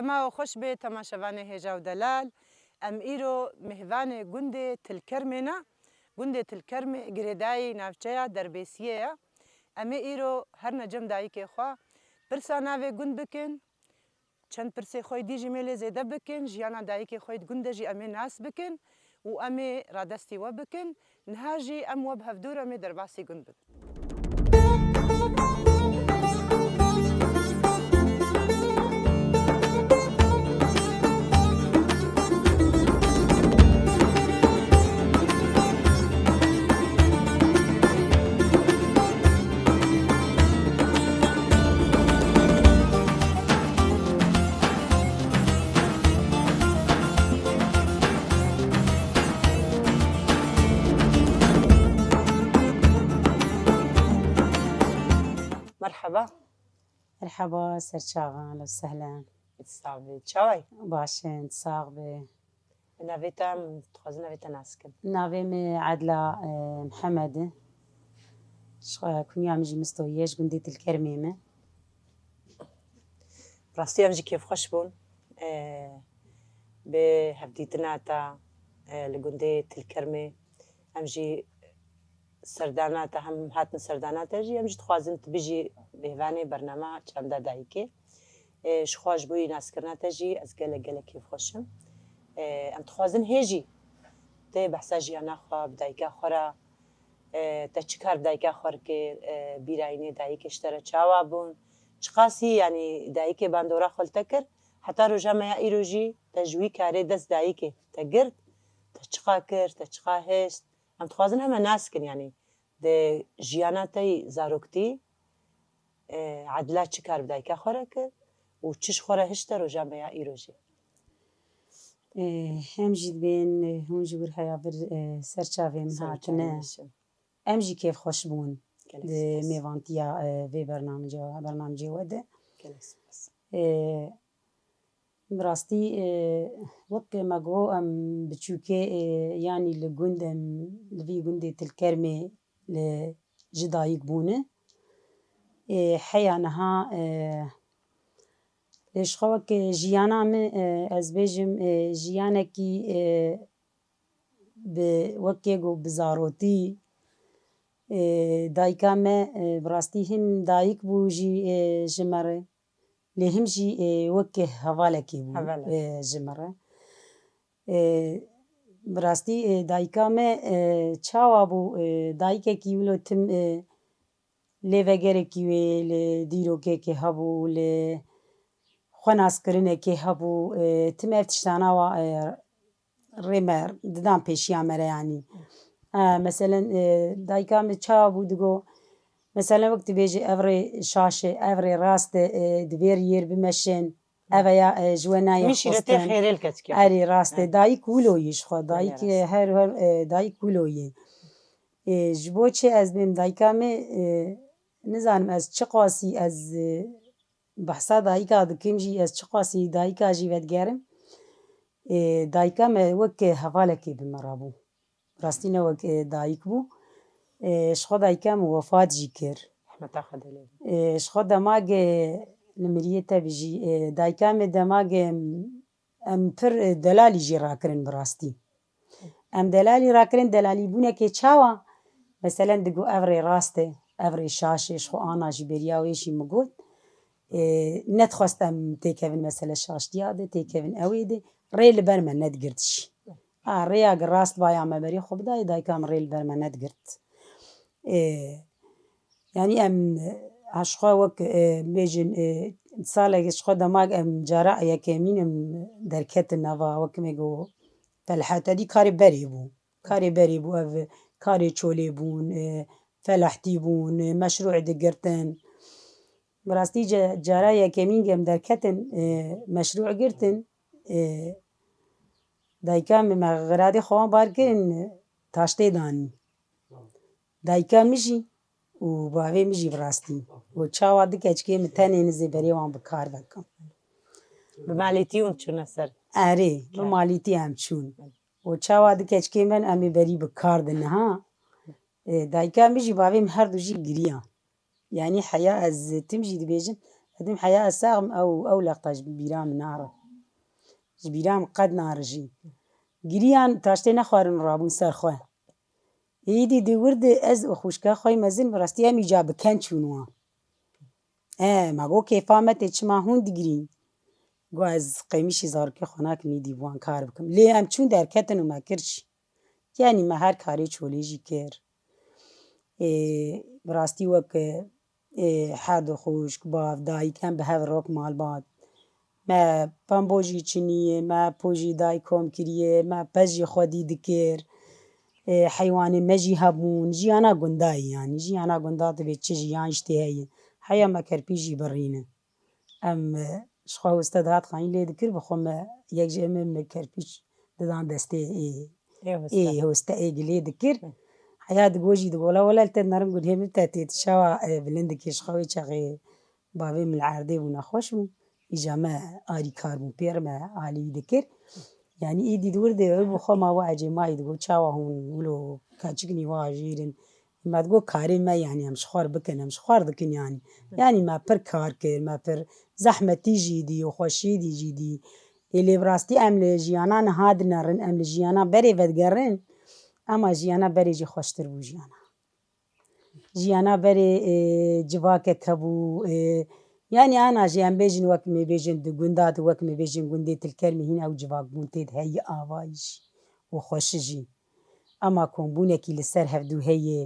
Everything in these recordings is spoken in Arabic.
سلامة وخوش بي تماشاواني هجا ودلال. ام ايرو مهواني گوندي تلكرمينا گوندي تلكرمي گريداي نافچيا دربيسيه. ام ايرو هر نجم دايكي خوا برسا ناوي گوند بكن چند پرسي خوي دي جميلي زيده بكن جيانا دايكي خوي گوندجي امي ناس بكن و امي رادستي وبكن نهاجي ام وبهفدور امي درباسي گوند بكن. مرحبا. مرحبا سرچاغا اهلا وسهلا. صافي تشاوي باشن صاغبه. نافيتام تخوز نافيتا ناسكن نافي عدلة محمد كنيا مجي مستوياش قنديت الكرميمة راستي امجي كيف خشبون بهبديتنا تا لقنديت الكرمي امجي سرداناتا هم هاتن سرداناتا جي امجي تخوازنت بيجي بهواني برنامج چندا دايكي شخواش بوي ناس كرناتا جي از قلق كيف خشم ام تخوازن هيجي تي بحثا جيانا خوا بدايكا خورا تا چكار بدايكا خور كي بيرايني دايكي اشترى چاوا بون چقاسي يعني دايكي باندورا خلتكر حتى رجا ما ايروجي تجوي كاري دس دايكي تقرد تا چقا كر تا چقا هست ام تخوازن هما ناسكن يعني ده جيانا تي زاروكتي عدلا چكار بدايكا خورا كر و چش خورا هشتا رجا ما ايروجي همجي بين هونجي ورحيا بر سرچاوي من هاتنا امجي كيف خوشبون دي ميفانتيا في برنامجي وده براستي وقت ما جو ام بتشوكي يعني لجندم لفي جندة الكرمة لجدايق بونه حيانها شخوك جيانا من ازبيجم جيانا كي بوكيغو بزاروتي دايكا ما براستي هم دايك بوجي جمره لهم جي وكه هوالكي بو جمره براستي دايكا ما چاوا بو دايكا كي ولو تم ليفغير كي لديرو كي هبو ل خناس كرنه كي هبو تم افتشتانا و ريمر ددان بيشيا مره يعني مثلا دايكا ما چاوا بو دغو مثلا وقت بيجي افري شاشه افري راست دبير ير بمشن افيا جوانا مش رتي خير الكتكي اري راست داي كولو يشخو داي هر داي كولو جبوچه از بیم دایکا می نزانم از چقاسی از بحثا دایکا دکیم جی از چقاسی دایکا جی ودگرم دایکا می وک حوالکی بمرابو راستین وک دایک بو شخو دایکا می وفات جی کر رحمت خدلی شخو دماغ نمریتا بجی دایکا می دماغ ام پر دلالی جی راکرن براستی ام دلالی راکرن دلالی بونه که چاوا مثلا دگو افری راسته افری شاشش خو آنا جی بریا ویشی مگود نتخواستم تیکوین مثلا شاش دیاده تیکوین اویده ریل برمن ندگردش ریا اگر راست بایا مبری خوب دایکام ریل برمن ندگرد يعني ام عشقا وك بيجن سالة عشقا دماغ ام جارع يا كمين ام دركت النوا وك ميجو فالحتى دي كاري بري بو اف كاري چولي بون فلاحتي بون مشروع دقرتن براستي جارع يا كمين ام دركتن مشروع قرتن دايكا ما غرادي خوان باركن تاشتي داني دايكا مشي و باوی میجی براستی و چاوا دکه که متنی نزی بری وان بکار بکم بمالیتیون چون سر آره بمالیتی هم چون و چاوا دکه که من امی بری بکار دنه ها دایکا میجی باوی هر دو جی گریان یعنی حیا از تمجی دی بیجن ادم حیا ساغم او لقطاج بیرام ناره جبیرام قد نارژی گریان تاشتێ نەخوارن ڕابوون سەرخوا ئیدی دیورد ئەز خوشکە خۆی مەزن بەڕاستی ئەمی جا بکەن چوونوە مەگۆ کێفامەتێ چما هون دیگرین گواز قەیمیشی زارکە خۆناکەمی دیوان کار بکەم لێ ئەم چوون دەرکەتن و مەکردش یانی مە هەر کارێ چۆلێژی کرد بەڕاستی وەک حەد خوشک باv دایکەم بە هەڤ ڕۆک ماڵبات مە پەمبۆژی چنیە مە پۆژی دای کۆم کریە مە پەژی خۆدی دکرد حەیوانێ مەژی هەبوون ژیانە گوندایی ینی ژیانە گوندا دەبێت چ ژیان شتێ هەیە حەیە مە کەرپیژی بڕینە ئەم شخوا وستە دەهات خانی لێ دکرد بەخۆمە یەکژێ ئەمە کەرپیچ ددان دەستێ هەوستە ئێگە لێ دکرد حیا دگۆژی دگۆڵە وەلال تە نەرم گوت هێمن تە تێتشاوە بلندێکی شخەوەی چەغێ باوێ ملعاردێ بوو نەخۆش بوو ئیجامە ئاری کار بوو پێرمە ئالی دکرد یعنی ئیدی دووردێ بۆ خۆماوە ئەجێ مای دگۆ چاوە هون ولۆ کاچکنی واژیرن مادگۆ کارێ مە یانی ئەم خوار بکەن ئەم خوار دکن ینی ما پڕ کار کرد ما پڕ زەحمەتیژی دی و خۆشیدیژی دی لێ بڕاستی ئەم لە ژیانە نەهادنەڕن ئەم لە ژیانە بەرێ بەدگەڕن ئەما ژیانە بەرێژی خۆشتر بوو ژیانە بەرێ جڤاکێک هەبوو یانی ئاناژیان بێژن وەک مێبێژن گوندات وەک مێبێژن گوندێ تلکەرمی هینە ئەو جڤاک بوون تێت هەیە ئاوایش و خۆشژی ئەما کۆمبوونێکی لەسەر هەفتوو هەیە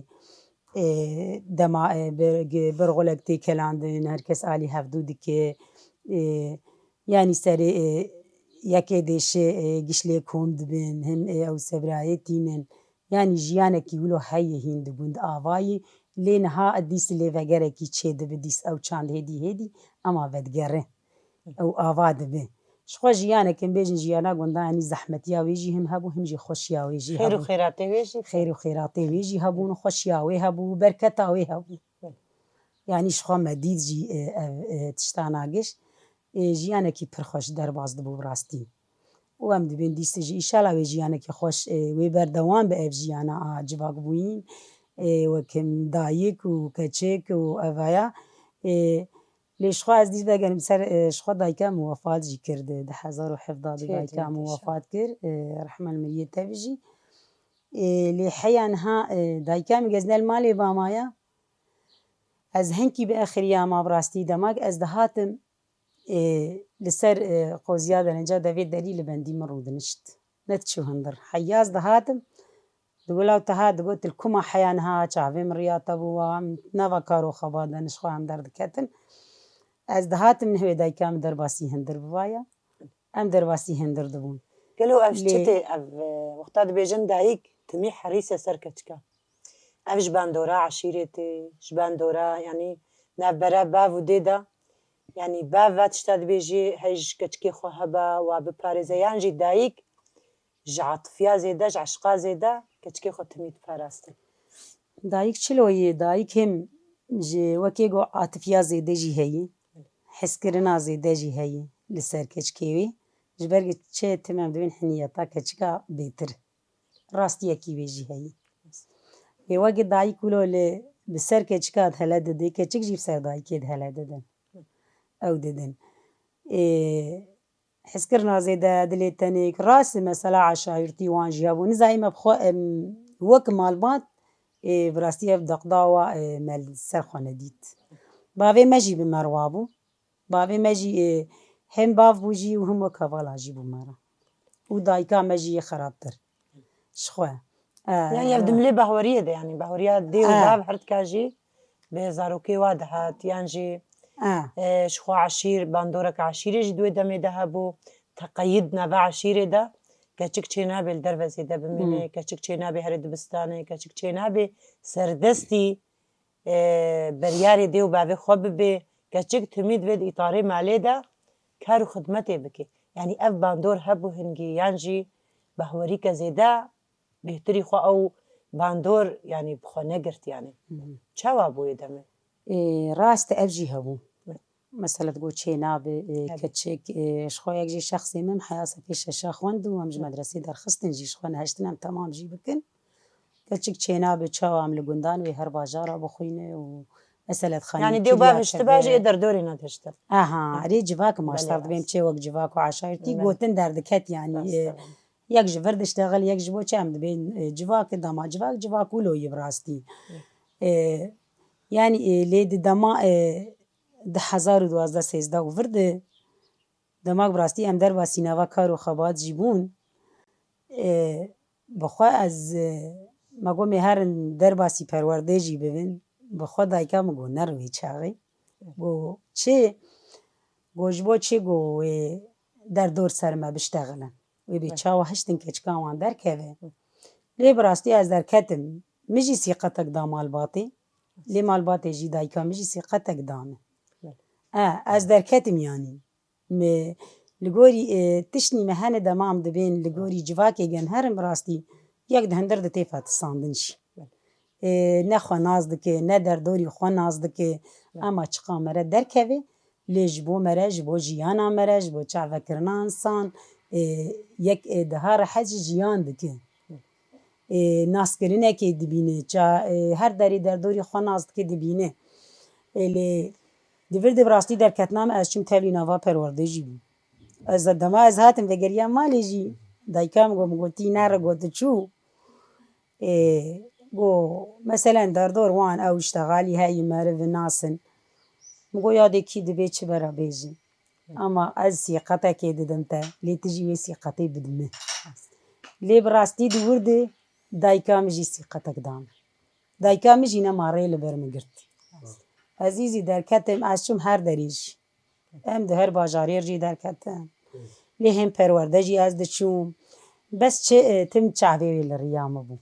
دەما بڕغۆلەک تێکەلاندن هەرکەس ئالی هەفتوو دکێ ینی سەرێ یەکێ دێشێ گشت لێ کۆم دبن هەن ئەو سەبرایەتینن ینی ژیانێکی ولۆ هەیە هین دگوند ئاوایی لێ نەها ئەدیس لێڤەگەرێکی چێ دەبێ دیس ئەو چاند هێدی هێدی ئەما بەدگەڕێ ئەو ئاوا دەبێ شخۆ ژیانێکم بێژن ژیانە گوندانی زەحمەتیاوێژی هەم هەبوو هەمژی خۆشیاوێژی خێر و خێراتێ وێژی خێر و خێراتێ وێژی هەبوون و خۆشیاوێ هەبوو بەرکەتاوێ هەبوو یانی شخۆ مەدیدجی تشتاناگەشت ژیانێکی پرخۆش دەرباز دەبوو ڕاستی و ئەم دەبێن دیستژی ئیشالاوێ ژیانێکی خۆش وێ بەردەوام بە ئەف ژیانە جڤاک بووین وەکم دایک و کەچێک و ئەڤایە لێشخوا ئەس دیست دەگەرم سەر شخۆ دایکەم وەفاتژی کرد 1970 دایکەم وەفات کرد ڕەحمەل مریە تەڤژی لێ حەیانها دایکامی گەزنەل مالێ بامایە ئەز هەنکی بە ئەخریا ما بڕاستی دەماک ئەس دەهاتم لەسەر قۆزیا دەرەنجا دەبێت دەری لە بەندی من ڕوودنشت نەتچوو هەندر حەیاز دەهاتم دگولاو تەها دەگوت کوما حەیانها چاوێم ڕیاتە بووە نەڤە کارۆ خەبا دەنشخوا ئەم دەردەکەتن ئەس دەهاتم نهوێ دایکام دەرباسی هەندر بواە ئەم دەرباسی هەندر دەبوون گەلو ئەف وەختا دەبێژن دایک تمی حەریسە سەر کەچکە ئەف ji bandora عشیرێتێ ji bandora ینی ناڤبەرە باv û dêda ینی باv tişta dibêjê hey ji keçikê xwe hebe wa biparêze yan jî dayîk ji atifiya zêde ji eşqa zêde keçikê xwe timî diparaste دایک چلۆیە دایک هێم وەکێ گۆ ئاتفیا زێدە ژی هەیە حسکردنا زێدە ژی هەیە لەسەر کەچکێوێ ji ber çê timem dibên hiniyeta keçika bêtir rastiyekî wê jî heye ê wekî dayîk wilo lê bi ser keçika hele didê keçik jî ser dayîkê hele didin ew didin heskirina zêde dilê tenêk rast mesela eşayirtî wan jî hebû nizayî me bixwe wek malbat bi rastî ev deqdawa me li ser xwe nedît bavê me jî bi me rwa bû bavê me jî hem bav bû jî û him wek hevala jî bû me re û dayika me jî yê xerabtir ji xwe yani ev dimlê bahweriyê de yani bahweriya dê û bav her tika jî bi zarokê wa dihat yan jî ji xwe eşîr bandoreka eşîrê jî duê demê de hebû teqeyîd nava eşîrê de keçik çê nabe li derve zêde bimîne keçik çê nabe herê dibistanê keçik çê nabe serdestî beryarê dê û bavê xwe bibe keçik timî divê di îtarê malê de kar û xidmetê bike yani ev bandor hebû hingî yan jî bahwerîke zêde bêhtirî xwe ew bandor yani bi xwe negirt yani çawa bûyê demê rast ev jî hebû mesela got çê nabe keçik ji xwe yek jî şexsê min heya pê şeşa xwend û em ji medresê derxistin jî ji xwe neheştin em temam jî bikin keçik çê nabe çawa em li gundan wê her bajara bixwîne û ئەسەلەت خانی يعني دێو باشتە باژێ دەردۆری نەدەشتە ئەرێ جڤاکە ماشتار دەبێم چێ وەک جڤاک و عشایەتی گوتن دەردەکەت ینی یەک ji vir dişteğel yek ji bo çem dibên civakê dema civak civak wilo yê rastî yanî lê di dema di 2012 û vir de demak bi rastî em derbasî nava kar û xebat jî bûn bixwe ez me got mêherin derbasî perwerdê jî bibin bixwe dayika min got nere wê çaxê got çê got ji bo çê got wê derdor ser me bişteğelin wê bê çawa hiştin keçikan wan derkeve lê bi rastî ez derketim min jî sîqetek da malbatê lê malbatê jî dayika min jî sîqetek da min ez derketim yanî li gorî tiştî me hene demam dibên li gorî civakê genherin bi rastî yek di hindir di tê fetisandin jî ne xwe naz dike ne derdorî xwe naz dike ema çiqa me re derkeve lê ji bo me re ji bo jiyana me re ji bo çavekirina însan yek daha rehet jî jiyan dike naskirinekê dibîne her derê derdorî xwe naz dike dibîne lê di vir de bi rastî derketina me ez çûm tevlî nava perwerdê jî bûm ez dema ez hatim vegeriya malê jî dayika min got tî nere got tu çû got meselen derdor wan ew îştexalî heye merivin nasin min got yadê kî dibe çi bera bêjin ema ez sîqetekê didim te lê tu jî wê sîqetê bidî min lê bi rastî di wir de dayika min jî sîqetek da min dayika min jî nema rê li ber min girt ez îzî derketim ez çûm her derê jî em di her bajarê jî derketim lê hêm perwerde jî ez diçûm bes çi tim çavê wê li riya me bû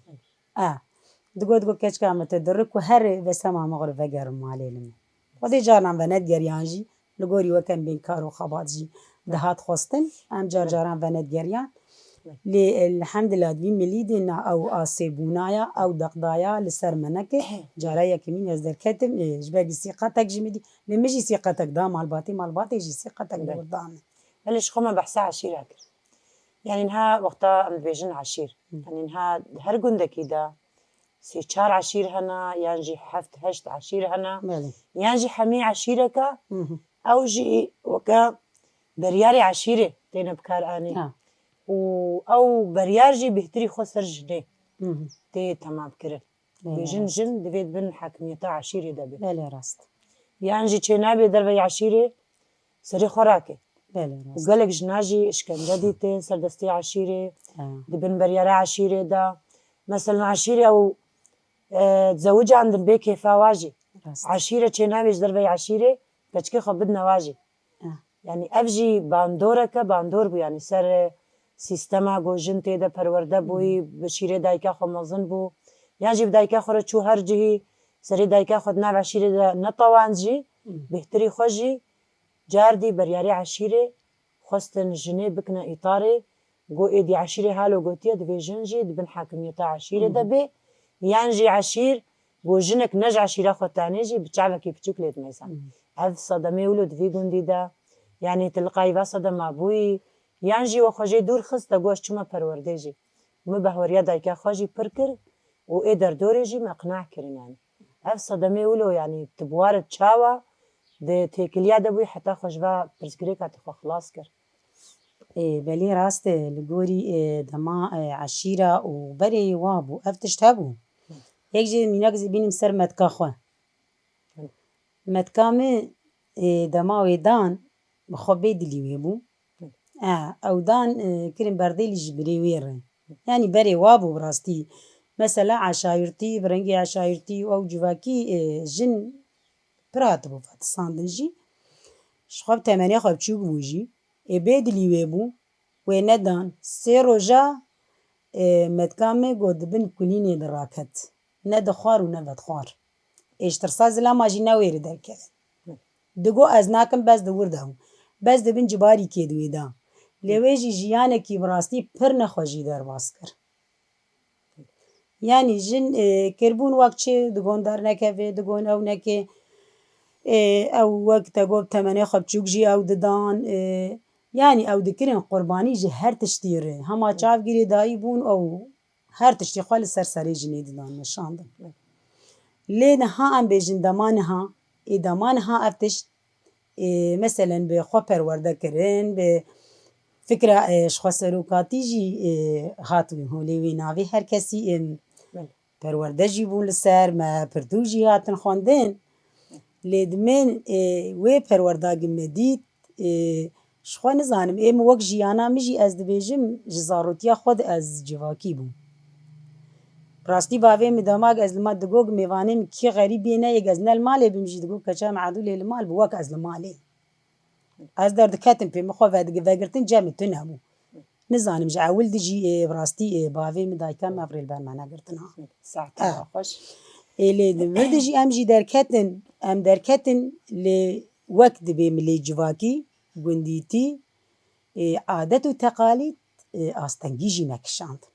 digot keçika me tu dirik ku herê vesema me xwe vegerim malê li min xwedê caran venetgeriyan jî li gorî wek em bên kar û xebat jî dihat xwestin em car caran venetgeriyan lê elhemdillah vî milî de na ew asêbûnaya ew deqdaya li ser me neke cara yekemîn ez derketim ji ber sîqetek jî midî lê min jî sîqetek da malbatê jî sîqetek da min بلش خما بحثا عشيرة كر يعني نها وقتا ام دبيجن عشير يعني نها هر گندكي دا سي چار عشير هنا يعني جي حفت هشت عشير هنا يعني جي حمي عشيرك او جي وكا برياري عشيرة تينا بكار اني او بريار جي بهتري خسر جنيه تي تمام كرن بيجن جن دبيت بن حاكميتا عشيرة دبي بله راست يعني جي چنابي دربي عشيرة سري خوراكي وقالك جناجي اشكنجه ديتين سردستي عشيرة دبن بريارة عشيرة دا مثلا عشيرة او تزوجي عند البيت كيفا واجي عشيرة چنابي دربي عشيرة كچكي خو بدنا واجي يعني افجي باندورك باندور بو يعني سر سيستما گوجن تيدا پرورده بوي بشيرة دايكا خو مزن بو يعني جي بدايكا خو رچو هر جهي سري دايكا خو ناو عشيرة دا نطوان جي بهتري خو جي جاردي برياري عشيرة خستن جني بكنا إطاري قو إيدي عشيرة هالو قوتيا دبي جنجي دبن حاكميتا عشيرة دبي يانجي عشير قو جنك نج عشيرة خوتانيجي بتشعبكي بتشوكليت ميسان هذا صدمي ولد في قندي دا يعني تلقاي با صدم أبوي يانجي وخوجي دور خستا قوش چما پرورديجي مبهوريا دايكا خوجي پركر و إدر دوريجي مقناع كرين يعني هذا صدمي ولو يعني تبوارد چاوا ده تێکلیا دەبووی حتا خۆشبا پرسگرێکات خۆ خلاص کرد بەلێ ڕاستە لە گۆری دەما عەشیرە و بەرێ وا بوو ئەف تشت هەبوو یەک جێ مینەک بینیم سەر مەتکا خۆ مەتکا من دەما وێ دان بەخۆ بێ دلی وێ بوو ئەو دان کرین بەردەیلیژی برێ وێڕێ یعنی بەرێ وا بوو بڕاستی مەسەلا عەشایرتی بڕەنگی عەشایرتی و ئەو جوواکی ژن پرات بوو فەتساندن jî ji xwe bi temeniya xwe biçûk bû jî bê dilî wê bû wê nedan sê roja metka me got dibin kulînê de raket ne dixwar û ne vedxwar ji tirsa zilama jî newêrî derkeve digo ez nakim bez di wir de bez dibin cibarîkê di wê da lê wê jî jiyanekî bi rastî pir nexwejî derbas kir yanî jin kirbûn wek çê digon dernekeve digon ew neke ew wek te got temenê xwe biçûk jî ew didan yanî ew dikirin qurbanî ji her tiştî re hema çavgirê dayî bûn ew her tiştî xwe li ser serê jinê didan nişandin lê niha em bêjin dema niha إدامانها أفتش مثلا بخو پرورده كرن بفكرة شخو سروكاتي جي هاتوين هوليوي ناوي هر كسي پرورده جي بون لسر ما پردو جي هاتن خوندن لدمن وی پرورده مدید شخو نزانم ایم وک جیانا میجی از دبیجم جزاروتیا خود از جواکی بون راستی باوی مداماگ از لما دگوگ میوانیم کی غریبی نه یک از نل مالی بمجی دگوگ کچا معدول المال بوک از لمالی از درد کتم پی مخو وگرتن جمع تو نمو نزانم جعول دجی براستی باوی مدایکم افریل برمانه گرتن ها ساعتها خوش ایلی دمردجی ام جی درکتن لی وقت بیم لی جواکی گندیتی عادت و تقالید آستنگیجی نکشاندن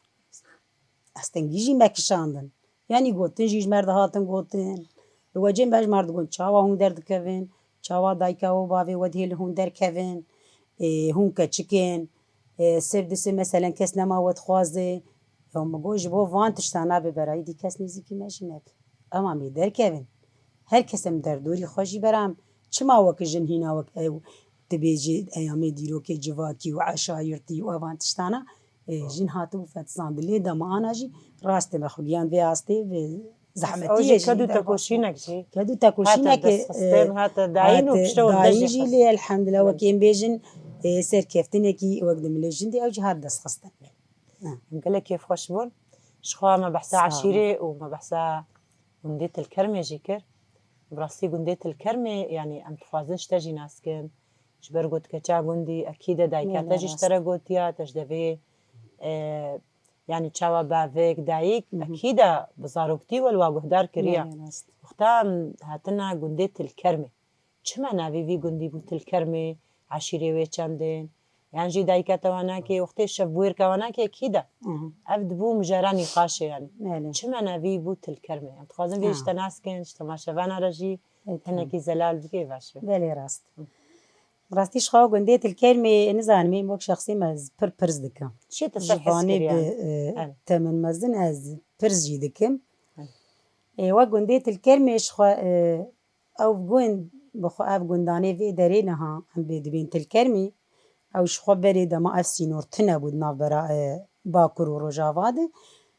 استنگیجی مکشاندن یعنی گوتن جیج مرد هاتن گوتن وجه باش مرد گون چاوا هون درد کون چاوا دایکا و باوی ودهیل هون در کون هون کچکن سردس مثلا کس نما ود خوازه یا مگوش بو وان تشتانا ببرای دی کس نزیکی ماشینک اما می در کون هر کسم در دوری خوشی برام چما وک جن هینا وک او تبیجی ایامی دیرو که جواکی و عشایرتی و وان تشتانا جن هاتو فتساندلی دمانا جی راست مخویان و آسته و زحمتی كادو تاكوشينك جي كادو تاكوشينك هاتا داين وبشتغل داين جي لي الحمد لله وكين بيجن سير كيفتنكي وقت مليجن دي او جهاد دس خستن قال لك كيف خوش بون شخوا ما بحثا عشيرة وما بحثا قندية الكرمة جيكر براسي قندية الكرمة يعني ام تخوازنش تجي ناسكن جبر قد كتا قندي اكيد دايكا تجي اشترى قوتيا تجدبي يعني تشاوا باويك دايك اكيد بزاروكتي والواقهدار كريا وقتا هاتنا قندية الكرمة چما ناوي في قندي بوت الكرمة عشيرة وي چندين يعني جي دايكا تواناكي وقتي شبوير كواناكي اكيد افد بو مجراني قاشة يعني چما ناوي بوت الكرمة يعني تخوازن فيش تناسكن شتما شفانا رجي هنكي زلال بكي باشوه بلي راست راستيش خواهو قندية الكلمة نزانمي موك شخصي مز پرز دكم شي تصحيح يعني تمن مزن از پرز جي دكم و قندية الكلمة شخوا او قند بخو اف قنداني في دارينها هم بدبين الكلمة او شخوا بري دما اف سينور تنبود ناف برا باكر و رجاواد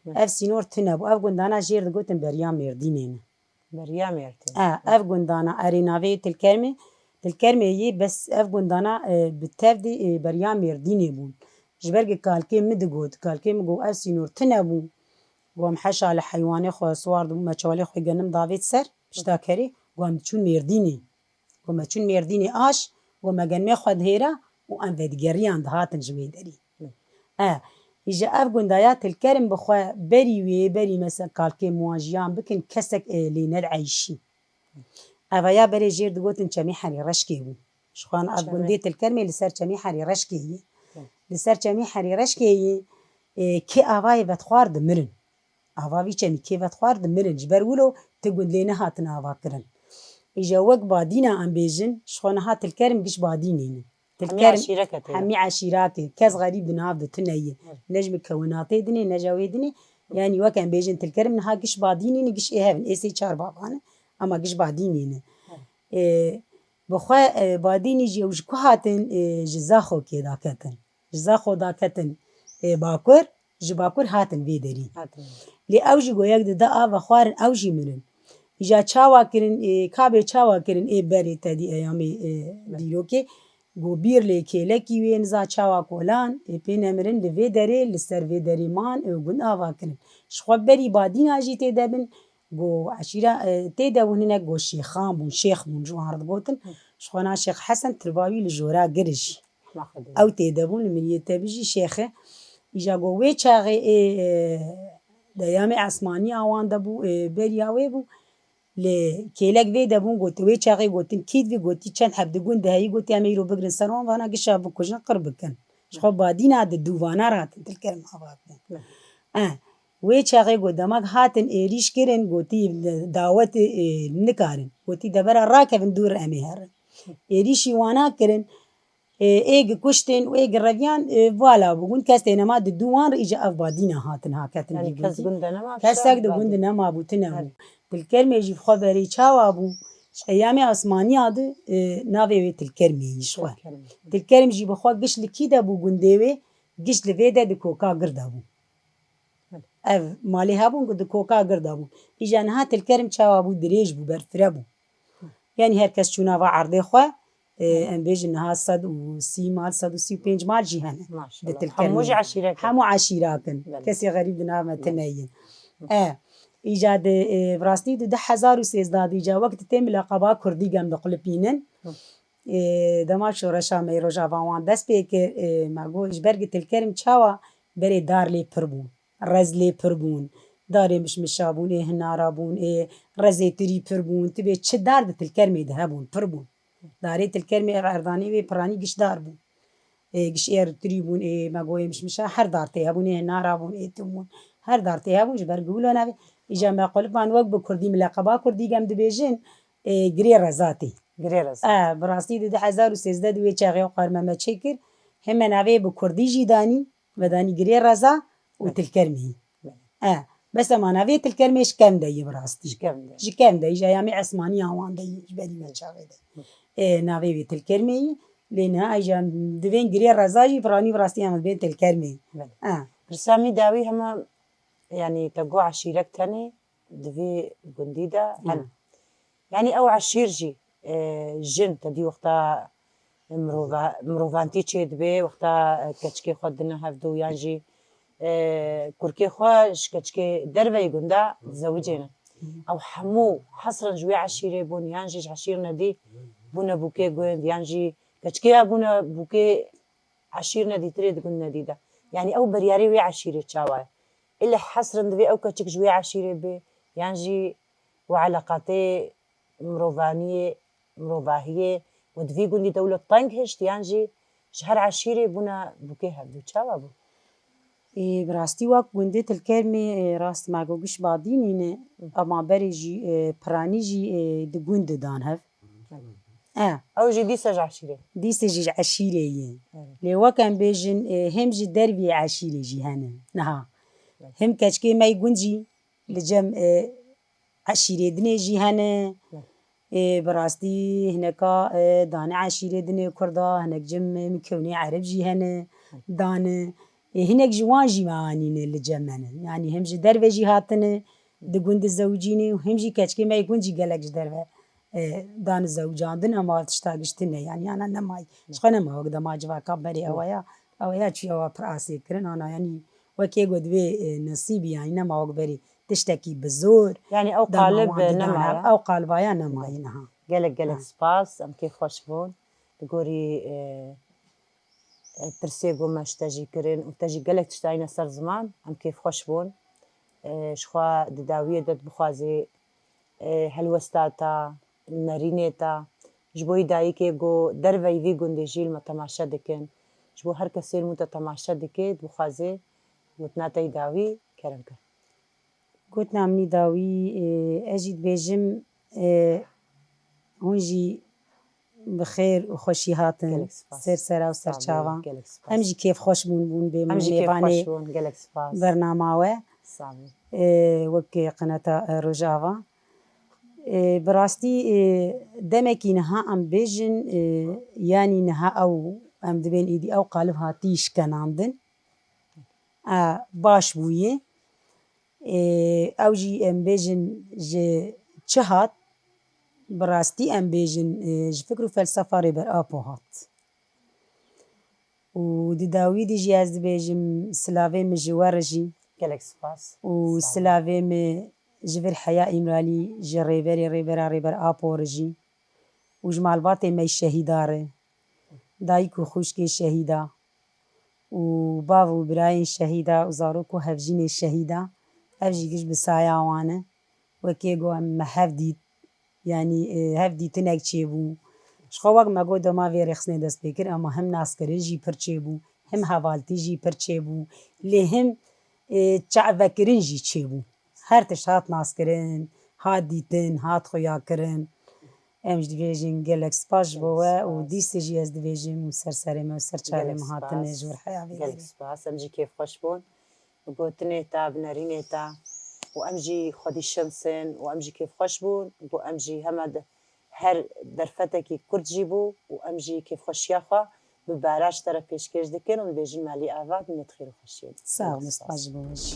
اف سينور تنبود اف قندانا جير دقوتن بريام مردينين بريام مردين اف قندانا اريناوي الكلمة الكرمة يي بس اف قندانا بتفدي بريام مرديني بون جبرق كالكي مدقود كالكي مقو اف سينور تنبو قوم حشا على حيواني خو سوار دو مچوالي خو جنم دافيد سر بشتاكري قوم تشون مرديني قوم تشون مرديني آش قوم جنمي خود هيرا وان فدقريان دهاتن جويدري إجا أف قندايات الكرم بخوا بري بري مثلا كالكي مواجيان بكن كسك لينر عيشي أفايا بري جير دقوتن چمي حري رشكي بو شخوان أف قنديت الكرمي لسر چمي حري رشكي لسر چمي حري رشكي كي أفاي بتخوار دمرن أفاوي چمي كي بتخوار دمرن جبرولو تقول لينا هاتن أفا كرن إجا وق بادينا أم بيجن شخوان هات الكرم بيش بادينين همي عشيراتي كاس غريب نهاب تنية نجم كوناتي دني نجاوي دني يعني وكان بيجن الكرم نها قش باديني نقش إيهابن إيسي چار بابانا أما قش باديني بخوا باديني جي وجكو هاتن جزاخو كي داكتن جزاخو داكتن باكر جباكر هاتن بيدري لي أوجي قوياك دا آفا خوارن أوجي منن إجا چاوا كرن كابي چاوا كرن بري تدي أيامي ديروكي گو بیر لیکی لکی وی نزا چاوا کولان پین امرن لوی داره لسر وی داری مان گون آوا کنن شخواب بری بادین آجی تیده بن گو عشیره تیده ونینه گو شیخان بون شیخ بون جوان رد گوتن شخوانا شیخ حسن ترباوی لجورا گرش او تیده بون لمنیه تبیجی شیخه ایجا گو وی چاقه دیام عثمانی آوان دبو بری آوی بو لكيلك في دبون قلت ويش أغي قلت كيد في قلت كان حب تقول ده هي قلت أميرو بقرن سرون وأنا قشة بكوجن قرب كان شو بعدين عاد الدوفانا رات تلكرم هذا ويش أغي قلت دماغ هاتن إيريش كرن قلت دعوة نكارن قلت دبر الراكب ندور أميهر إيريش وانا كرن إيج كشتن وإيج الرجال فوالا بقول كاستنا ما الدوان رجع أفبادينا هاتن هاكتن يعني كاس قندنا ما كاسك دو قندنا ما بوتنا الكلمة يجي خبري شاو أبو أيامي عثماني هذا نافي تلكرمي شو تلكرم جي بخوا قش لكيدا بو جندوي قش لفيدا دكوكا قردابو أف مالي هابون قد كوكا قردابو إجانها تلكرم شوابو دريج بو برفرابو يعني هركس شو نافا عرضي خوا أم بيجنها 130 مال 135 مال جهنة ما شاء الله حموج عشيرة حمو عشيراكن كسي غريب نعمة تنين إيجاد براستي ده 1013 إيجا وقت تم لقبا كردي جنب قلبينن دما شورشا ميروجا وان دست بيكر ماگو إجبرگ تلكرم تشاوا بري دار لي پربون رز لي پربون داري مش مشابون هنارابون رزي تري پربون تبي چه دار ده تلكرمي دهبون پربون داري تلكرمي ارداني وي پراني گش دار بون گش تري بون ماگو مش مشا هر دار تهبون هنارابون تمون هر دار تهبون جبرگ ولنا إجا ما قلبان وقت بكردي ملقبا كردي جام دبيجن جري رزاتي براستی ده 1013 دوی چاقی و قارمه چکر هم نوی بکردی جیدانی و دانی گری رزا و تلکرمی بس ما نوی تلکرمیش کم دهی براستی کم دهی جایامی عثمانی آوان دهی بدی من چاقی ده نوی تلکرمی لینها ایجا دوین گری رزا جی فرانی براستی هم بین تلکرمی رسامی داوی هم يعني تقو عشيرك تاني دوی جندي ده يعني أو عشير جي جن تدي وقتا مروفانتي تشيد بي وقتا كتشكي خدنا هفدو يانجي كركي خواش كتشكي دربي جندا زوجينا أو حمو حصرا جوي عشيري بون يانجي عشيرنا دي بونا بوكي جوين يانجي كتشكي بونا بوكي عشيرنا دي تريد قلنا دي ده يعني أو برياري وي عشيري تشاواي إلا حصرا دبي أو كتشك جوي عشيري بي يانجي وعلاقاتي مروفانية مروفاهية ودفي قولي دولة طنق هشت يانجي شهر عشيري بونا بوكيها بدو تشاوا بو براستی وقت گنده تلکرمی راست ماگوگش بادینینه اما بری جی پرانی جی ده گنده دان هف او جي ديسج عشيري ديسج عشيري لي وكان بيجن هم جي دربي عشيري جي هنا نها هم كشكي ما يقنجي لجم عشيري دني جي هنا براستي هناك دانا عشيري دني كردا هناك جم مكوني عرب جي هنا دانا هناك جوان جي معانين لجمنا يعني هم جي دربي جي هاتنا دقند الزوجيني وهم جي كشكي ما يقنجي قالك دربي دان الزوجان دنا ما تشتاقشتني يعني أنا نماي شخنا ما وقت ما جوا كبري أويا شيء أو براسي كرنا أنا يعني وكي قد بي نصيبي يعني نما وقت بري تشتكي بالزور يعني أو قالب نما أو قالبايا نماي نها قالك سباس أم كيف خوشبون تقولي ترسيقو ما اشتاجي كرين وتجي قالك تشتاينا صار زمان أم كيف خوشبون شخوا دداوية دد بخوازي هلوستاتا نرینێتا ji bo dayîkê got derveyî vî gundê jî me temaşe dikin ji bo her kesê mû te temaşe dike dixwaze gotina te dawî kerem kir gotina minî dawî ez jî dibêjim hûn jî bi xêr û xweşî hatin ser sera û serçavan em jî kêfxweş bûn bê mêvanê bernama we wek qineta Rojava براستی دمکی نها ام بیجن یعنی نها او ام دبین ایدی او قالب هاتیش کناندن باش بویه او جی ام بیجن جه چه هات براستی ام بیجن جه فکر و فلسفه ری بر آپو هات و دی داوی دی جی از بیجم سلاوی مجوار جی و سلاوی جبر حياة إمرالي جريبر آبورجي وجمال باطي مي شهيداره دايكو خوشكي شهيدا وبابو براين شهيدا وزاروكو هفجيني شهيدا هفجي قش بسايا وانا وكيغو ام هفدي يعني هفدي تنك تشيبو شخواق ما قودو ما في رخصني دست بكر اما هم ناسكري جي پر تشيبو هم حوالتي جي پر تشيبو لهم چعفكرين جي تشيبو هر تشت هات ناسکرین هات دیتن هات خویا کرن امش دیویژن گلک سپاش بوه و دیستی جی از دیویژن و سرسرم و سرچاله مهاتن جور حیاوی گلک سپاس امجی کیف خوش بون و گوتنه تا بنرینه تا و امجی خودی شمسن و امجی کیف خوش بون و امجی هر درفتکی کرد جیبو و امجی کیف خوشیا خوا به باراش طرف پیشکش دکن و بیجن مالی آواد من تخیر خوشید. ساغ مستقبل بوش.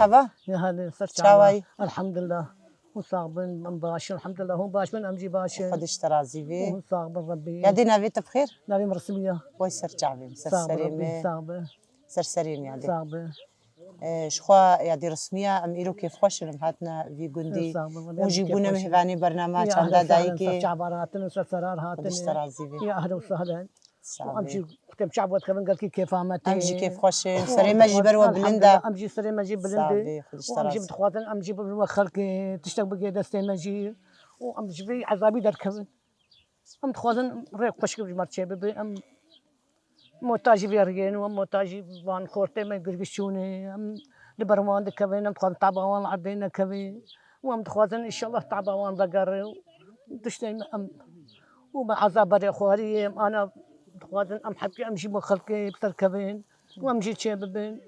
مرحبا. يا هلا شاوي الحمد لله وصاغبن من باش الحمد لله هون باش من امجي باش خدش ترازي في وصاغبن ربي يا دينا بيت بخير نبي مرسمية ويسر جعبي سر صاغبن ربي سريمة صاغبن سر سريم يا دي صاغبن شخوا يا دي رسمية ام إيرو كيف خوش هاتنا في جندي وجيبونا مهباني برنامج عند دايكي شعب هاتن سرار خدش هاتن ترازي في يا اهلا وسهلا وامشي صعبي كتم شعب وتخمن قال كيف عملت امجي كيف خوش سريمة جبر وبلندا امجي سريمة جيب بلندي صعبي خدش وامجي ترازي بتخواتن امجي بالوخر كي تشتغل بقي دستي مجي وامجي بي عذابي دركبن ام تخواتن ريق فشك بمرتشي بي ام موتاجي بيرجين وموتاجي وان خورتي ما يقرقشوني ام لبرمان دكبين ام تخواتن تعبان عدينا كبي وام تخواتن ان شاء الله تعبان ذكر تشتي ام وما عذاب بري خواري انا تخواتن ام حبكي امشي مخلكي بتركبين وامشي تشاببين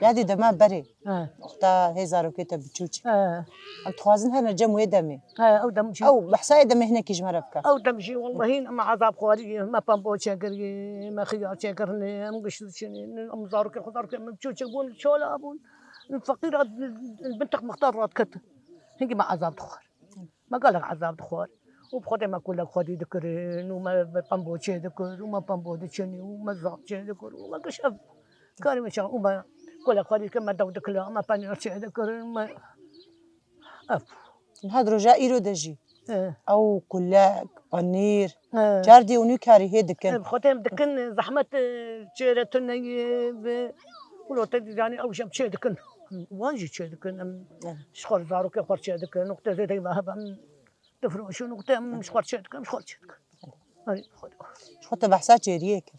يا دي دما بري اه اختا هزارو كيتا بتشوتش اه ام تخوازن هنا جم ويدمي او دمشي او بحساي دمي هنا كي جمرة بكا او دمشي والله ما عذاب خواري ما بامبو شاكري ما خيار شاكرني ام قشتشني ام زارك خضارك ام بتشوتش بون شولا ابون الفقير البنت مختارات كت هيك ما عذاب خوار ما قال لك عذاب خوار وبخدي ما كل خدي ذكرين وما بامبو شي ذكر وما بامبو دشني وما زاق شي ذكر وما كشف كان مشان وما كل خدي كما دو ذكر ما باني شي ذكر ما اف هاد رجاء إيرو دجي اه او كلاك بنير اه جاردي ونيكاري هيدكن بخدي دكن زحمه شيرتني ولو تدي يعني او شم شي دكن واجي شي دكن شخور زارو كي خور شي دكن نقطه زي ما هبا تفرق شو نقطه مش خور شي دكن مش خور شي دكن هاي شو تبحثات جيريك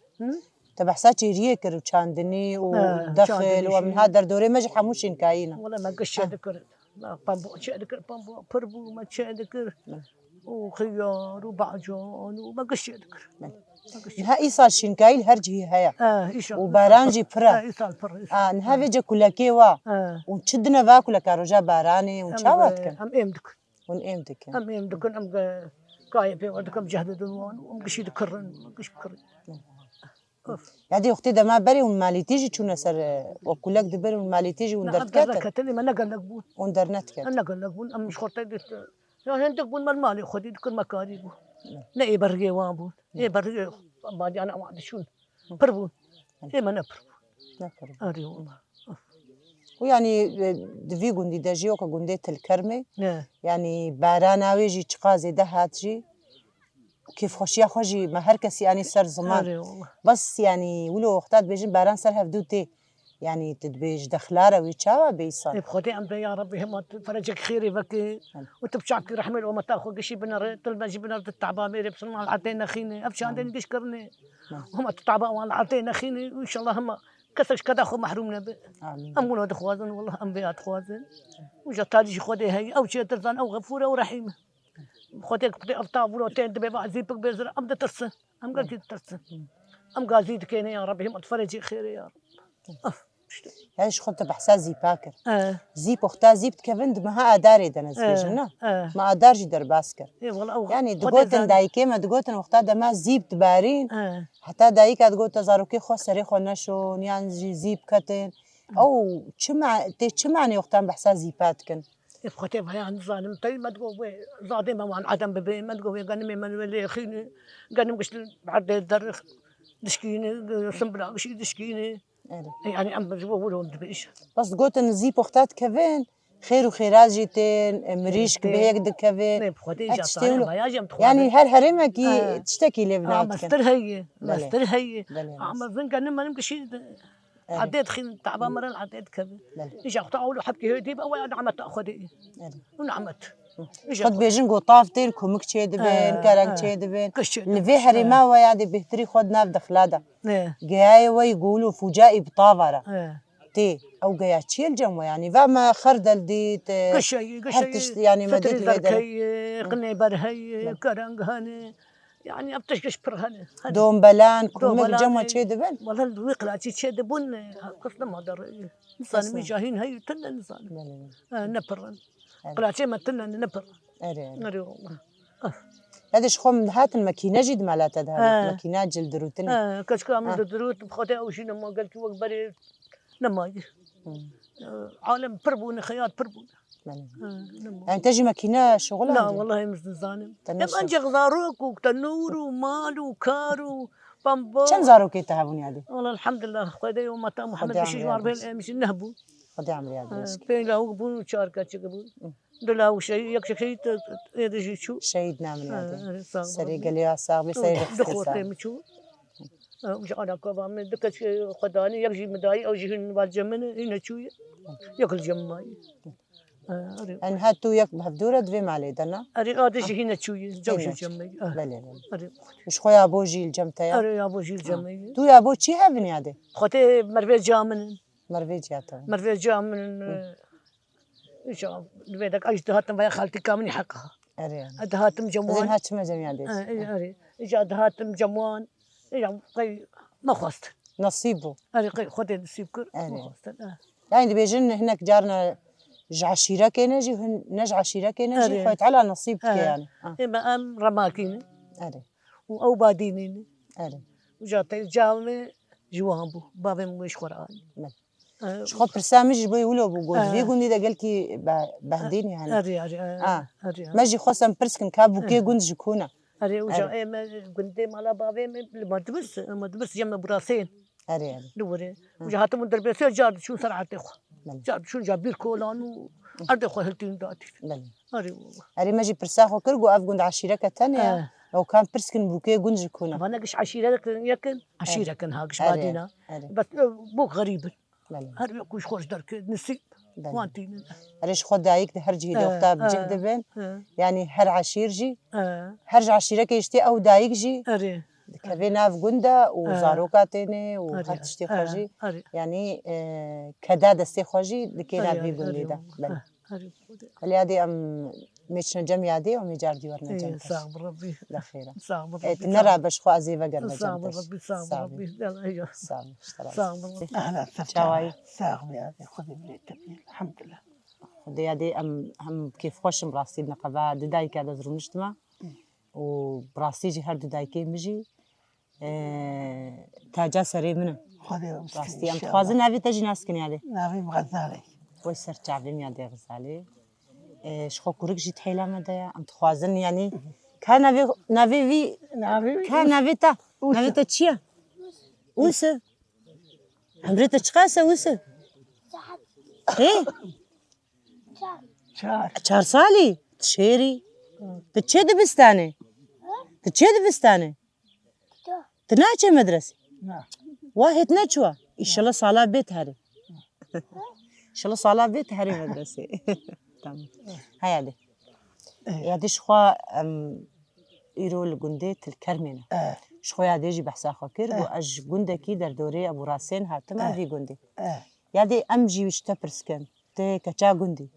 تبحثات جيريك وشاندني ودخل شاندني ومن شي. هذا الدوري ما حموشين كاينه والله ما قش ذكر لا بامبو شي ذكر بامبو بربو ما شي ذكر وخيار وبعجون وما قش ذكر نهائي صار شينكايل هرجي هيا ايش وبارانجي برا ايصال بر نها فيجا كلاكي وا ونشدنا فاكولا كاروجا باراني ونشاواتكن ام امدك ونقيمتك ام امدك ام قايب في ودك ام جهد دوان ام قش ذكرن قش كرن يعني اختي ده ما بري والمالي تيجي شو سر وكلك دبر والمالي تيجي وندرتكت كتني ما نقل لك بون وندرنتكت انا نقل لك بون ام مش خرطي يعني عندك بون مالي خدي ذكر مكاري بون لا اي برغي وابون اي برغي بعد انا ما شو بربون اي ما نبر اري والله ويعني دفي جندي دجيو كجندية الكرمة نه يعني بارانا ويجي تقازي ده هاتجي كيف خوشيا خوشي ما هر كسي يعني سر زمان اري والله بس يعني ولو اختات بيجن باران سر هفدوتي يعني تدبيج دخلارة ويتشاوا بيصال بخدي أمد يا ربي هم فرجك خيري بك وتبشعك رحمة وما تاخذ قشي بنار تلما جي بنار التعبان ميري بس ما عطينا خيني ابشع عندني تشكرني هم التعبان ولا عطينا خيني وان شاء الله هم كسش كذا خو محرومنا به آمين ام ولاد خوازن والله انبياء خوازن وجا تاجي خدي هي او شي ترزان او غفوره ورحيمه خديك بدي ارتاح ولو تين دبي بعزيبك بيزر ام ترسن ام قال ترسن ام قازيد كيني يا ربي هم تفرجي خيري يا رب يعني شو خدت بحسا زي باكر زيب اختا زيب كفند ما ها اداري دنس بيجنا ما ادارجي در باسكر اي والله يعني دقوتن دايكي ما دقوتن وقتا دما زيب تبارين حتى دايكا دقوت زاروكي خو سري خو نشو يعني زيب كتن او چه معنی وقتا بحسا زيباتكن اخوتي يعني ظالم طيب ما تقول ظالمه وعن عدم ببي ما تقول قال من ولي خيني قال مش بعد الدرخ دشكيني سنبلا شي دشكيني يعني ام بجوا ولهم دبيش بس قلت ان زي بوختات كفين خير وخيرات جيتين مريشك بهيك دكبي نه بخوده هاد ایجا تشتيولو. طالع بیاجم يعني هر هرمة كي آه. تشتكي لبنات مستر هي بله. مستر هي بله. اما زنقه نما نمشي عديت خين تعبان مرة عديت كذا بله. ايش اختار اول حبكي هدي بقى ويا نعمت تاخذي ونعمت خد بيجن قو طافتين كومك تشي دبين كارنك تشي دبين اللي هرمة ويا بهتري خد ناف دخلاده جاي ويقولوا فجائي بطافرة تي او جاي تشي الجمو يعني فما خردل ديت قشي يعني ما ديت ذركي قني برهي كرنج هاني يعني ابتشكش برهني دوم بلان كومك جمو تشي دبين والله الوقلا تشي دبون قصنا ما در انسان مجاهين هي تنا انسان نبرن قلاتي ما تنا نبر اري والله هذا شخوم هات الماكينه جد مالات هذا ماكينات جلد روتني كشكا من دروت بخوتي او شي ما قالت وقت بري نما عالم بربون خياط بربون يعني تجي ماكينه شغلها لا والله مش ظالم يبقى انجي غزاروك وتنور ومال وكار وبامبو كم زاروك يتهبوني هذه والله الحمد لله خويا يوم متى محمد بشي جوار بين مش نهبو خدي عمري هذا بين لا وقبون وشاركات شقبون دلا وشيء يكشك شيء يدري شو شهيدنا من هذا سري قال لي صاحبي سري دخوتي مشو مش انا كبا من دكش خداني يجي مداي او يجي والجمن هنا شويه ياكل جماي ان هاتو يك بهدوره دوي مالي دنا اري ادي هنا شويه جوش جماي بله اري مش خويا ابو جيل جمتيا اري ابو جيل جماي تو يا ابو شي هبني هذا خوتي مروي جامن مروي جاتا مروي جامن ايش بدك اجتهدت ويا خالتي كامني حقها اري ادهاتم جموان هات ما جميع ديس اري اجا ادهاتم جموان قي ما خست نصيبه اري قي خذي نصيبك ما خست يعني بيجن هناك جارنا عشيرة كينجي نج عشيرة كينجي خويت على نصيبك يعني اما ام رماكين اري او بادينين اري وجات الجامع جوامبو بابا مش قران شخو برسامج بي ولو بقول في قندي دا قالكي بهديني يعني اري ماجي خوسم برسكن كابو كي قند جكونا اري وجا ما قندي مالا بابا ما تبس جنب براسين اري دوري وجهات من دربيسه جاد شو سرعتي خو جاد شو جابير كولانو ارد خو هلتين داتي اري والله اري ماجي برساخو كرغو اف قند عشيرة كتانيا لو كان برسكن بوكي قند جكونا وانا قش عشيرة يكن عشيرة كن هاقش بادينا بس بوك غريب هر يكوش خوش درك نسيب وانتين اريش خود دايك هرجي دوقتا بجد بين يعني هر عشير جي هرج عشيرة كيشتي او دايك جي كفينا في قندا وزاروكاتيني وهرتشتي خوجي يعني كدا دستي خوجي لكينا في قندي دا اللي هذه ام ميتشنا جميع دي ومي جاردي ورنا جميع صعب ربي لا خير صعب ربي نرى باش خو ازيفا قرنا صعب ربي صعب ربي يلا هي صعب صعب ربي اهلا شواي صعب يا خذي بلي الحمد لله خذي هذه هم كيف خوش براسي نقبا دداي كذا زرمشتما وبراسي هر ددايكي مجي تاجا سري منه خذي براسي ام تخازن هذه تجي ناس كني هذه نافي بغزالي ويسر تعبي ميا دي غزالي شخو كورك جيت حيلا مدايا ام تخازن يعني كان نافي في كان نافيتا نافيتا تشيا وس عمريتا تشقاسه وس ايه شهر صالي تشيري تشيد بستانه تشيد بستانه تناچه مدرسه واحد نچوا ان شاء الله صالا بيت هاري ان شاء الله صالا بيت هاري مدرسه تمام هاي هذه يا شخوا يرول قنديت الكرمنه شخوا يجي بحثا خاكر واج قندكي در دوره ابو راسين هاتما في قندي يادي امجي وشتبرسكن تي كچا قندي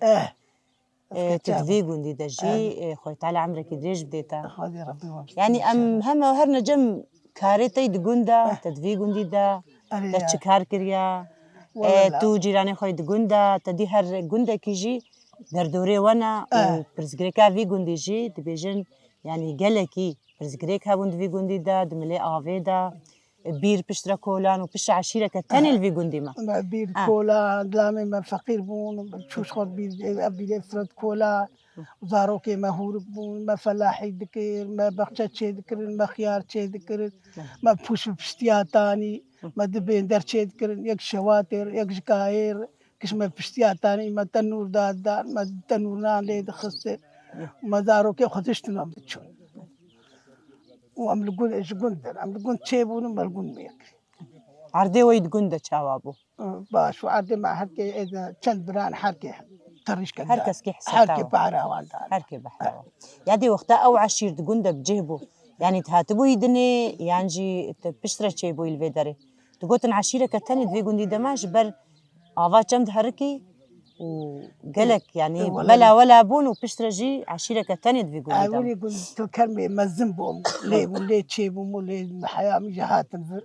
تدفي قندي دجي خوي تعالى عمرك دريج بديتا يعني ام هم هرنا جم كاريتي دقندا تدفي قندي دا تشكار كريا تو جيراني خوي دقندا تدي هر قندا كيجي در دوره وانا برزغريكا في قندي جي دبيجن يعني قالكي برزغريكا بوند في قندي دا دملي افي دا بير بشترا كولان وبش عشيرة كتاني الفي قندي ما بير كولا دلامي ما فقير بون شوش خود بير أبي فرد كولا زاروكي ما هورك بون ما فلاحي ذكر ما بقشة شيء ذكر ما خيار شيء ذكر ما بوش بشتياتاني ما دبين در شيء ذكر يك شواتر يك جكاير كش ما بشتياتاني ما تنور دار ما تنورنا لي دخست ما دارو كي خدشت نام بتشون وعمل قول ايش قندر عمل قند تشيبون ما القند ميك عردي ويد قندة شاوابو باش وعدي مع حركي اذا كان بران حركي تريش كذا هركس كي حسيتها حركي بحرها والدار هركي بحرا يادي وقتا او عشير قندة بجهبو يعني تهاتبو يدني يعني بشترا تشيبو الفيدري تقولن عشيرة كتاني دوي قندي دماش بر آفا جمد هركي وقالك يعني بلا ولا بون وبشترجي عشيرة كتاني دوي قندي أقول يقول الكلمة ما الزنبهم ليه وليه تشيبهم وليه الحياة مجهات الفر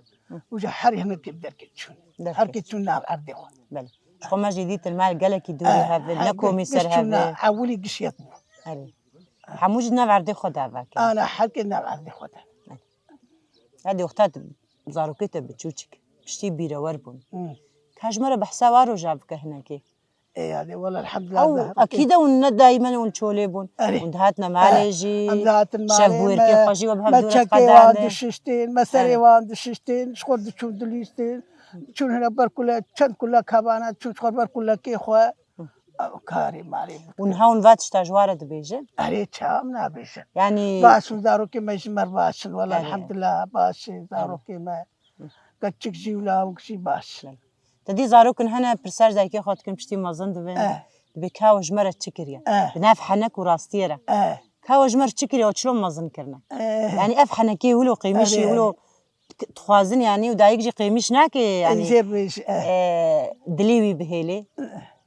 وجا حري هنا كيف دركتشون حركتشون نار أرديهم بله خو ما جديد المال قالك يدوري هذا نكو ميسر هذا عولي قشيت أري حموج ناب عردي خدا باك أنا حركة نار أردي خدا هذه وقتات زاروكيته بتشوشك بشتي بيرا وربون كاج مرة بحسا وارو جابك هناكي إيه هذه والله الحمد لله أو أكيد ون دائما ونشوليبون وندهاتنا مالجي شافويركي خشي وبهم دورة قدادة ما دششتين ما سري وان دششتين شخور دشون دليستين شون هنا بركولا شن كلها كابانات شون شخور بركولا كي خوا كاري ماري ونهاون فاتش تاجوارة بيجي أري شام نابيش يعني باش داروكي ما يجمر باش والله الحمد لله باش داروكي ما كتشك جيولا وكشي باش تدي زاروكن هنا برساج دايكي خاطكن بشتي مازن دبن دبي كاوج مرة تشكريا بناف حنك وراستيرا كاوج مرة تشكريا وشلون مازن كرنا يعني اف حنكي ولو قيمشي ولو تخوازن يعني ودايك جي قيمش ناكي يعني دليوي بهيلي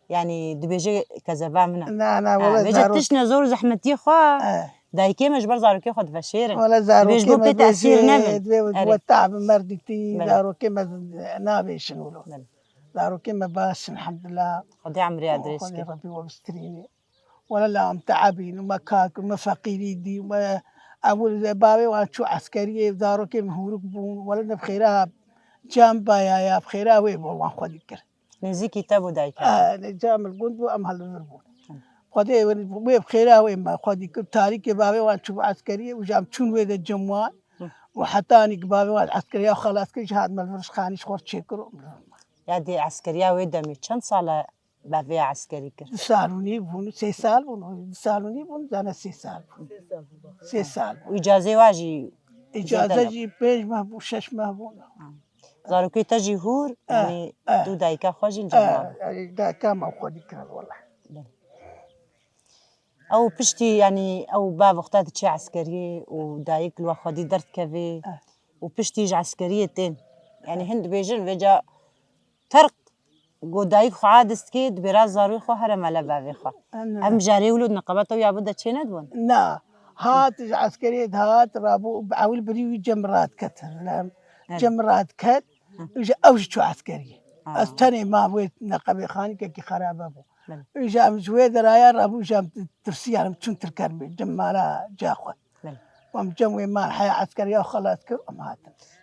يعني دبيجي كذا منا لا والله بيجي تشنا زور زحمتي خوا دايكي مجبر زاروكي خد فشير ولا زاروكي ما تأثير نبل والتعب مردتي زاروكي ما نابيش نقولوا زاروكي ما باش الحمد لله خدي عمري ادريسك خدي ربي وبستريني ولا لا ام تعبين وما كاك وما فقيري دي وما اول بابي وانشو عسكريه زاروكي مهورك بون ولا بخيرها جنبا يا بخيرها وين والله خدي كر نزي كتابو دايك جام الجند وام هالنربون خدي وين بخيرها وين ما خدي كر تاريخ بابي وانشو عسكريه وجام شون وين الجموع وحتى اني بابي والعسكريه وخلاص كل شهاد مالفرش خاني شخور تشكروا يادي عسكرية ويدمي كم صالة بافيا عسكري كر سالوني بون 6 سال بون سالوني بون أنا 6 سال 6 سال وإجازة واجي إجازة جي بيج مهبون 6 مهبون زاروكي تجي هور يعني دو دايكا خوجي الجماعة دايكا ما خودي كرا والله أو بشتي يعني أو باب اختات تشي عسكرية ودايك لو خدي درت كافي وبشتي عسكرية تين يعني هند بيجن بيجا ترق قدايك خو عادست كيد براز زاروي خو هرم على بابي خو هم جاري ولود نقبته ويا بدا تشي ندون لا هات عسكرية هات رابو بعول بريوي جمرات كتر لام جمرات كت إجا أوج شو عسكرية أستني ما بويت نقبي خاني كي خراب أبو إجا مجوي درايا رابو جام ترسي على متشون تركرمي جمالا جاخو ومجموي ما حياة عسكرية وخلاص كر هات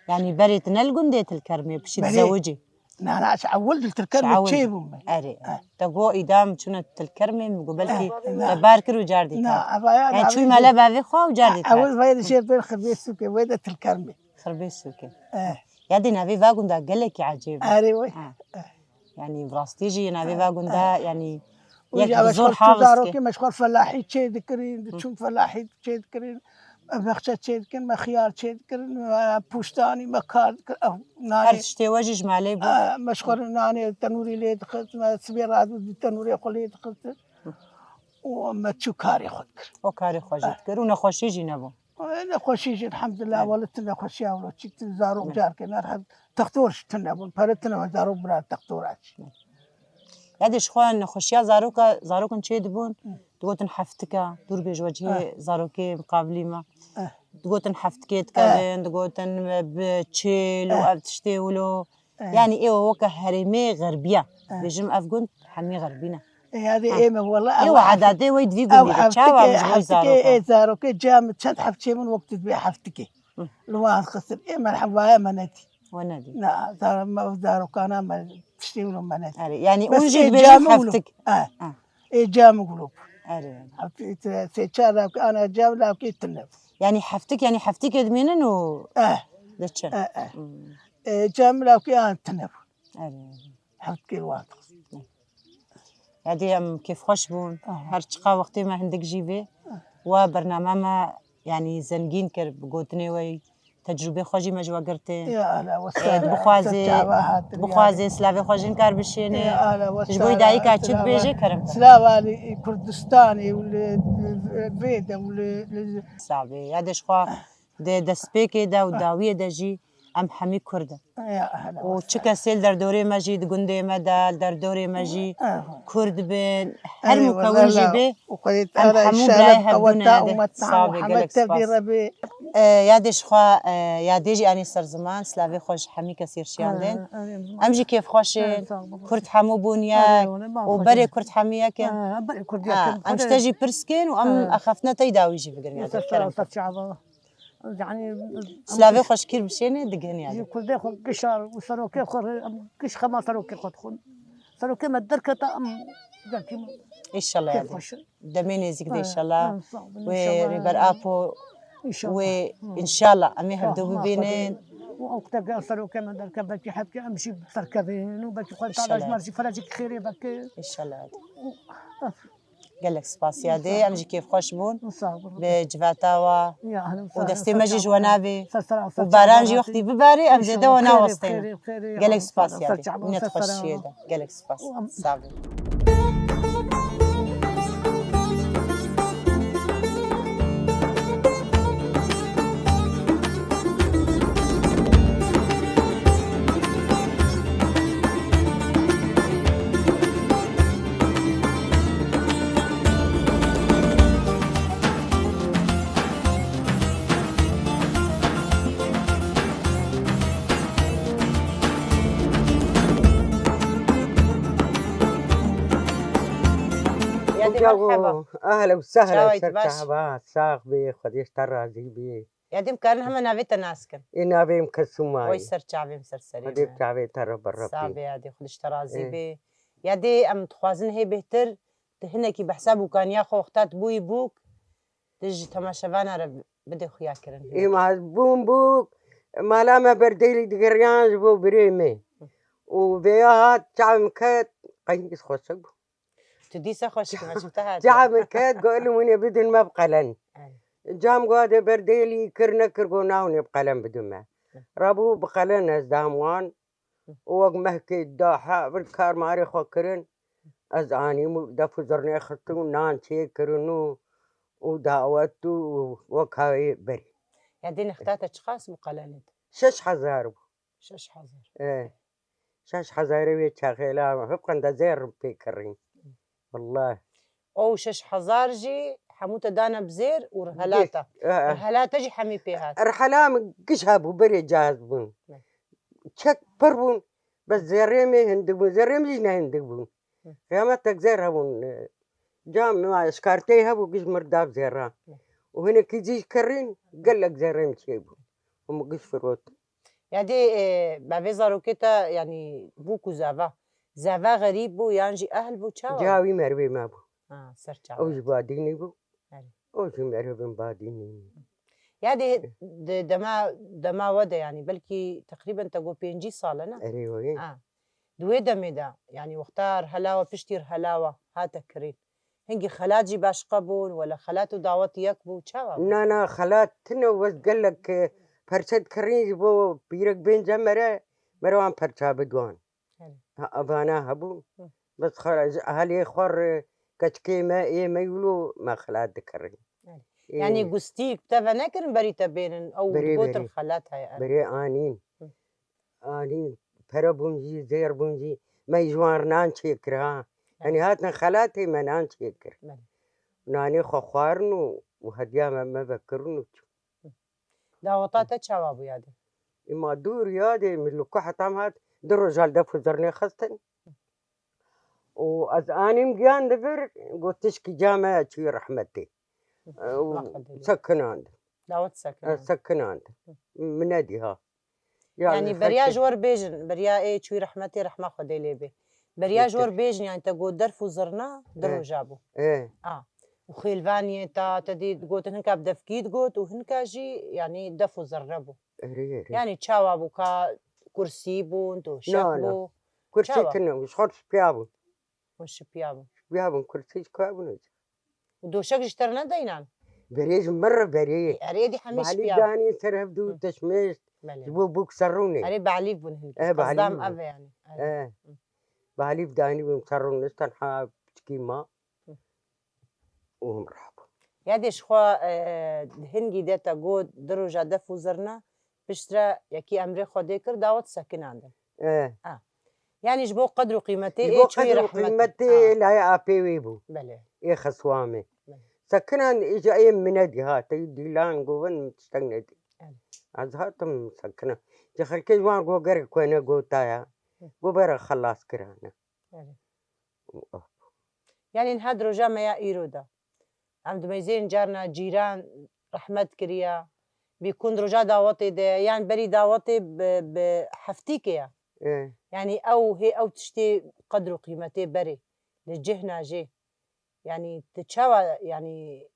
يعني بريت نلقنديت الكرمي بشي تزوجي أنا عولت التركرمي تشيبهم أري تقو إدام شنو الكرمي مقبلتي تباركر وجاردي يعني شوي ما لبا في خوا وجاردي أول فايدة شيء بين خربيت سوكي ويدا الكرمي خربيت سوكي يادي نبي فاقون دا قالك عجيب أري يعني براستيجي نبي فاقون دا يعني يزور حافظ كي مشغول فلاحي تشي ذكرين تشوف فلاحي تشي ذكرين بخشة تشي ذكرين مخيار تشي ذكرين بوشتاني مكار ناني أرشتي وجج مالي بو مشغول ناني تنوري لي دخلت ما سبيرات تنوري قلي دخلت وما تشو كاري خدكر وكاري خواجتكر ونخوشيجي نبو نخوشيجي الحمد لله ولتنا خوشيا ولا تشيت زارو جارك نار تختورش تنبون بردتنا زارو برا تختورات هذا شخوان خوشيا زاروكن شيء دبون تقولن حفتك دور بيج وجهي زاروكي مقابلي ما تقولن حفتك تكلن تقولن بتشيل وابتشتي ولو يعني ايه وكا هرمي غربيه بيجم افغون حمي غربينا هذه ايه والله ايوا عدادي ويد في قولي تشاوا حفتك زاروكي جام تشد حفتي من وقت تبيع حفتك لو خسر ايه مرحبا مناتي وندي لا زاروك انا ما تشتي ولا مناتي يعني انجد بيجم حفتك ايه جام قلوب اري سيتشارك انا جام لا كيتنب يعني حفتك يدمينن و دتشن جام لا كي ان تنب اري حفتك الواقع هادي ام كيف خوش بون هر چقا وقتی ما هندك جیبه و برنامه ما يعني زنگین کر بگوتنی وی تجربه خوشی مجوا گرتین يا اهلا وسهلا بخوازي سلاوي خوشين كار بشيني يا اهلا وسهلا جبوي دايكا تشد بيجي كرم سلاوي كردستاني والفيدا صعبي هذا شخوا دسبيكي دا وداوية دا جي ام حمي كرده يا اهلا و چکا سیل در دوره مجید گنده مدال در دوره مجی کرد بین هر مکون جبه ام حمو برای هبونه ده صعبه گلک سپاس یادش خوا یادی جی آنی سرزمان سلاوی خوش حمی کسیر شیاندن ام جی کیف خوشه کرد حمو بونیا و بره کرد حمیه که ام شتاجی پرسکن و ام اخفنا تیداوی جی بگرن یاد يعني سلاوي خوش كير بشيني دقهني هذا كل ده خو قشار وسروكي خور قش خما سروكي خد خون سروكي ما دركة أم ذاك إن شاء الله كيف خوش دميني زكدي إن شاء الله وريبر أبو وإن شاء الله أمي هبدو ببينين وقتها سروكي ما دركة بكي حبكي أمشي بتركبين وبكي خد تعالج مرجي فرجك خيري بكي إن شاء الله قال لك سباسيادي أمجي كيف خوش بون بجفاتا ودستي مجي جوانابي وبارانجي وقتي بباري أم زيدا وانا وسطين قال لك سباسيادي نت خوش يدا قال لك سباس صافي مرحبا اهلا وسهلا مرحبا ساق بي خديش ترازي بي يادم كان هم نافيت ناسكن انا بي مكسوماي ويسر شعبي مسرسري خديش شعبي ترى برا صعب يادي خديش ترازي بي يادي ام تخوازن هي بهتر هناكي بحسابو كان ياخو وقتات بوي بوك تجي تماشفانا رب بدي خويا كرن اي ما بوم بوك ما لا برديلي دقريان جبو بريمي وبياها شعب مكات قيس خوشك تديسة خوشك ما شفتها شعب مكات قالوا من بدن ما بقلن جام قاعدة برديلي كرنا كرقوناون يبقلن بدون ما رابو بقلن ازداموان ووق مهكي الداحة بالكار ماري خوكرن از آني دفو زرني خطو نان شي كرنو ودعوتو وكاوي بري يعني نختات اشخاص مقلنت 6000 6000 ايه 6000 وي شغيلة فبقا دا زير بيكرين والله او 6000 جي حموت دانا بزير ورهلاتا رهلاتا جي حمي بيهات رحلام قشهب وبري جاهزبون شك بربون بس زريمي هندبون زريمي جنا هندبون قيامتك زير هبون جام ما اشكارتي هبو قش مرداب زيران وهنا كيجي كرين قال لك زريم شيبون هم قش فروت يعني بعد زاروكيتا يعني بوكو زافا غريب بو يانجي اهل بو تشاو جاوي مربي ما بو سرچاو اوج باديني بو اوج مربي باديني يعني دما ودا يعني بلكي تقريبا تقو بينجي صالنا ايوه دوي دمدا يعني واختار هلاوه بشتير هلاوه هاتا كريم هنجي خلاجي باش قبول ولا خالاتو دعوت يكبو تشاو نا خالات تنو بس قال لك فرشد كرين بو بيرك بين جمره مروان فرشا بدوان ابانا هبو بس خرج اهلي خور كشكي ما ايه ما يقولوا ما خلات كرين يعني قستيك تبا نكرن بريتا بين او بوت الخالات هاي بري انين فربونجي زير بونجي ما يجوار نان شكرها يعني هاتنا خالاتي ما نان شكر ناني خوارن وهديا ما بكرنو دعوتاتا تشاوابو يادي إما دور يادي من لكوحة طعمات در رجال دفو زرني خستن وأز أني مجان دفر قلت تشكي جامعة شي رحمتي وسكن عند دعوت سكن عند من ناديها يعني بريا جور بيجن بريا ايه شوي رحمتي رحمة خدي لي بي بريا جور بيجن يعني تقول درفو زرنا درو جابو وخيلفانية تا تدي تقول هنكا بدفكيد قوت وهنكا جي يعني دفو زربو يعني تشاوابو كا كرسي بون تو شكبو كرسي كنا مش خرج بيابو وش بيابو بيابن كرسيش كابن ودوشك اشترنا دينان بريج مرة بريج اريدي حميش بعلي بيابو داني سرف دو تشميش بله جبو بوك سروني اري بعليف بون هنك بعليف قصدام بون. افا يعني بعلي داني بمسرون نستنحى بشكيما وهم رحبوا يادش خوا هنگی دتا گود دروجا دفو زرنا بشترا يكي امري خودي كر دعوت ساكن عندن يعني جبو قدر وقيمتي يبو شوي قدر رحمتي قيمتي لا ابي ويبو بله ايه خصوامي بله. سكنان اجا اي منادي هاتي ديلان قوان تستغندي عزهاتم سكنان جخل كيوان قو قرق كوينه قو تايا قو برا خلاص كرانا بله. يعني نهاد رجا ما يا إيرودا عم دميزين جارنا جيران رحمت كريا بيكون رجا دعوتي ده يعني بري دعوتي بحفتيكيا ايه يعني أو هي أو تشتي قدر وقيمتي بري للجهنا جي يعني تتشاوى يعني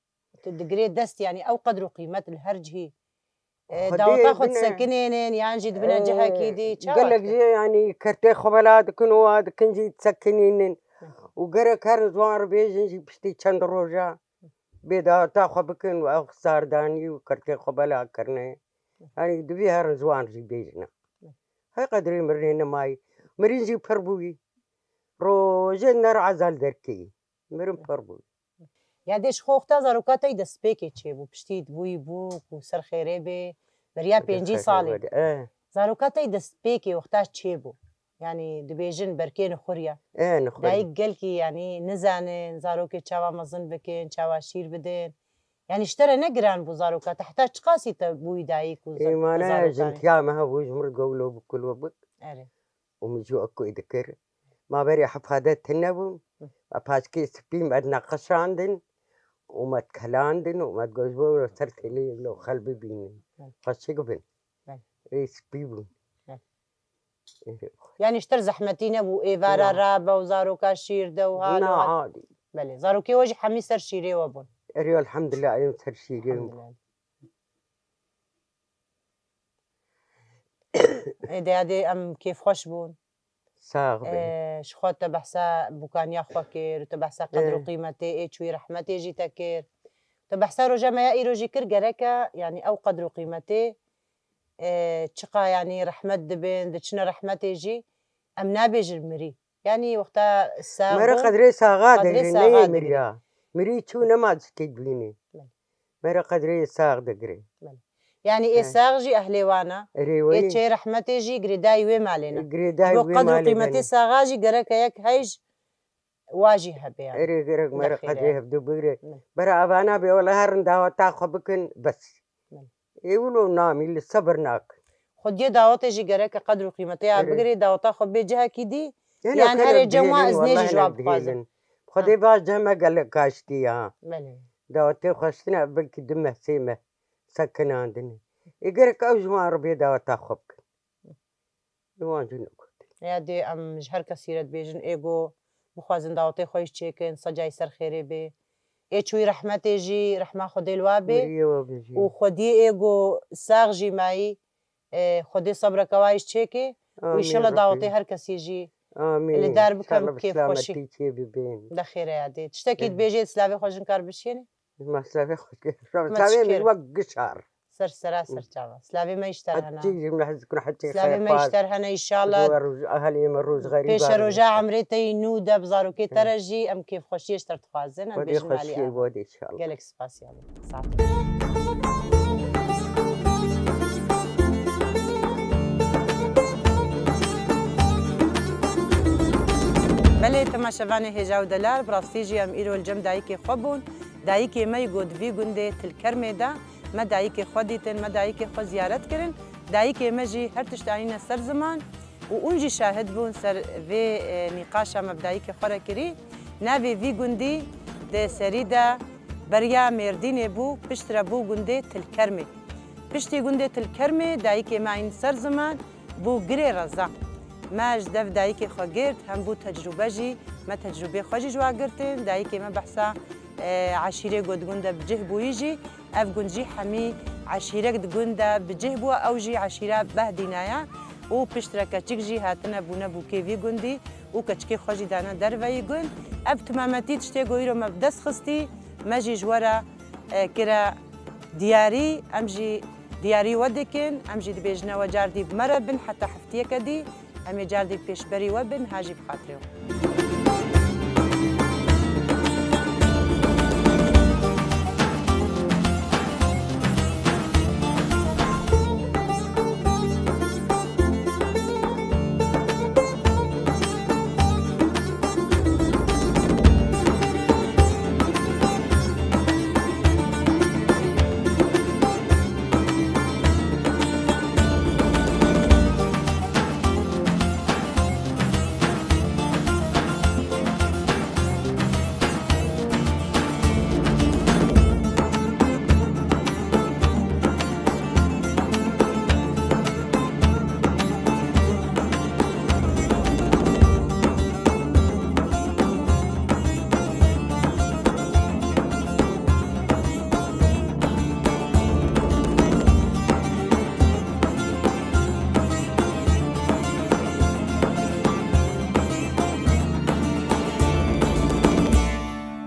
تدقري دست يعني أو قدر وقيمة الهرج هي دعوتا خد سكنين يعني جيد بنا جهة كيدي قال لك جي يعني كرتي خبلات كنوا كنجي تسكنين وقرا كار زوار بيجي بشتي چند روجا بيدا تاخو بكن واخسار داني وكرتي خبلا كرني يعني دبي هار زوان جي بيجنا هاي قدري مرينا ماي مرينجي فربوي روجا نار عزال دركي مرم فربوي يا ديش خوختا زاروكاتا يدس بيكي تشيبو بشتي دبوي بوك وسر خيري بي بريا بينجي صالي زاروكاتا يدس بيكي وقتا تشيبو يعني دبيجن بركين خوريا نخوريا دايق قالكي يعني نزانن زاروكي تشاوا مزن بكين تشاوا شير بدين يعني اشترى نقران بو زاروكا تحتاج قاسي تبوي دايك وزاروكا ما انا جنت يا ما هو جمر قولو بكل وبك ومجو اكو يذكر ما بري حفادات النبو اباسكي سبيم ادنا قشاندن وما تكلاندن وما تجوزبو صرت لي لو خلبي بيني فشيقبن ايس بيبون يعني اشتر زحمتين ابو ايفارا رابا وزاروكا شير ده وهذا لا عادي بلي زاروكي وجه حمي سر شيري وابون ريو الحمد لله ايام سر شيري هادي ام كيف خوش بون صاغبه شخوت تبحثا بوكانيا خوكير وتبحثا قدر وقيمتي اي شوي رحمتي جي تكير تبحثا رجا ما يا روجي كر جركا يعني او قدر وقيمتي تشقى يعني رحمة دبين دتشنا رحمتي جي ام نابج المري يعني وقتها الساغ مرا قدري ساغا دغري مريا مري شو نماز كيدويني مرا قدري ساغ دغري يعني ايه ساغ جي اهلي وانا ايه شي رحمتي جي قريداي وي مالنا قريداي وي قدر قيمتي ساغا جي قرك يك هيج واجي هبي يعني اري قرك مرا قدري هبدو بغري برا ابانا بي ولا هرن داوا تاخو بكن بس يقولوا نامي اللي صبرناك خد دعوتي جي قرك قدر قيمتي بغري دعوتا خو بجها كيدي يعني هري جوا ازنيجي جواب قازم خدي باش جمع قال لك كاشتي ها دعوتي خشنا بك دمه سيمه سكن عندنا يقرك اوجما ربي دعوتا خبك نوان جنوك يا دي ام جهر كثيرة بيجن ايجو بخوازن دعوتي خويش تشيكن سجاي سر خيري بي ايه شوي رحمتي جي رحمة خدي الوابي وخدي ايجو ساغ جي معي خدي صبرا كوايش تشيكي وان شاء الله دعوتي هر كسي يجي امين اللي دار بكم كيف خوشي ببين ده خير يا دي تشتكي بيجي سلافي خوش نكار بشيني ما سلافي خوش سلافي من وقت قشار سر جاوا سلافي ما يشتر هنا حتى من حزكون حتى سلافي ما يشتر هنا ان شاء الله اهلي مروز غريب بيش رجع عمريتي نودا بزاروكي ترجي ام كيف خوشي يشتر تخوازن ام بيجي مالي بودي ان شاء الله قالك سباسيالي بله تماشاواني هجاو دلال براستيجي ام ايرو الجم دايكي خوبون دايكي ما يقود في گنده تلكرمه دا ما دايكي خوديتن ما دايكي خو زيارت کرن دايكي مجي هر تشتاينا سر زمان و اونجي شاهد بون سر في نقاشا مبدايكي خورا كري ناوي في گندي ده سريدا بريا مردين بو پشترا بو گنده تلكرمه پشتي گنده تلكرمه دايكي ما این سر زمان بو گري رزا ماش دف دایکی خو گرد هم بو تجربه جی ما تجربه خوشی جوا گرتن دایکی ما بحثا عشیره گود گنده بجه بویی جی اف گنجی همی عشیره گنده بجه بو او جی عشیره به دینایا و پشترکه چک جی هاتنه بونه بو کیوی گندی و کچکی خوشی دانا دروی گل اب تمامتی تشتی گویرو مبدس خستی مجی جوارا کرا دیاری امجی دیاری ودکن امجی دبیجنا و جاردی بمربن حتی حفتیه کدی امی جاردی پیشبری وبن هاجی بخاطرو